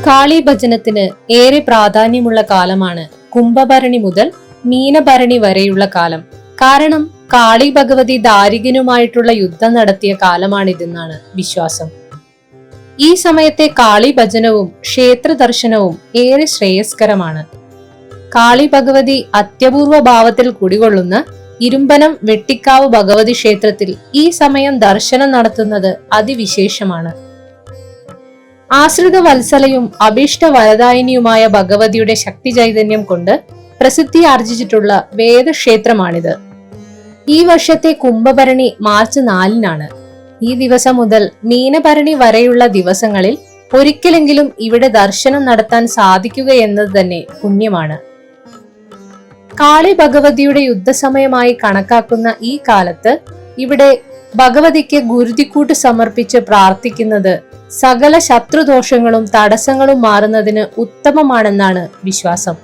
കാളി ഭജനത്തിന് ഏറെ പ്രാധാന്യമുള്ള കാലമാണ് കുംഭഭരണി മുതൽ മീനഭരണി വരെയുള്ള കാലം. കാരണം കാളി ഭഗവതി ദാരികനുമായിട്ടുള്ള യുദ്ധം നടത്തിയ കാലമാണിതെന്നാണ് വിശ്വാസം. ഈ സമയത്തെ കാളി ഭജനവും ക്ഷേത്ര ദർശനവും ഏറെ ശ്രേയസ്കരമാണ്. കാളി ഭഗവതി അത്യപൂർവ ഭാവത്തിൽ കുടികൊള്ളുന്ന ഇരുമ്പനം വെട്ടിക്കാവ് ഭഗവതി ക്ഷേത്രത്തിൽ ഈ സമയം ദർശനം നടത്തുന്നത് അതിവിശേഷമാണ്. ആശ്രിത വത്സലയും അഭീഷ്ട വരദായിനിയുമായ ഭഗവതിയുടെ ശക്തി ചൈതന്യം കൊണ്ട് പ്രസിദ്ധി ആർജിച്ചിട്ടുള്ള വേദക്ഷേത്രമാണിത്. ഈ വർഷത്തെ കുംഭഭരണി മാർച്ച് 4-നാണ്. ഈ ദിവസം മുതൽ മീനഭരണി വരെയുള്ള ദിവസങ്ങളിൽ ഒരിക്കലെങ്കിലും ഇവിടെ ദർശനം നടത്താൻ സാധിക്കുക എന്നത് തന്നെ പുണ്യമാണ്. കാളി ഭഗവതിയുടെ യുദ്ധസമയമായി കണക്കാക്കുന്ന ഈ കാലത്ത് ഇവിടെ ഭഗവതിക്ക് ഗുരുതിക്കൂട്ട് സമർപ്പിച്ച് പ്രാർത്ഥിക്കുന്നത് സകല ശത്രുദോഷങ്ങളും തടസ്സങ്ങളും മാറുന്നതിന് ഉത്തമമാണെന്നാണ് വിശ്വാസം.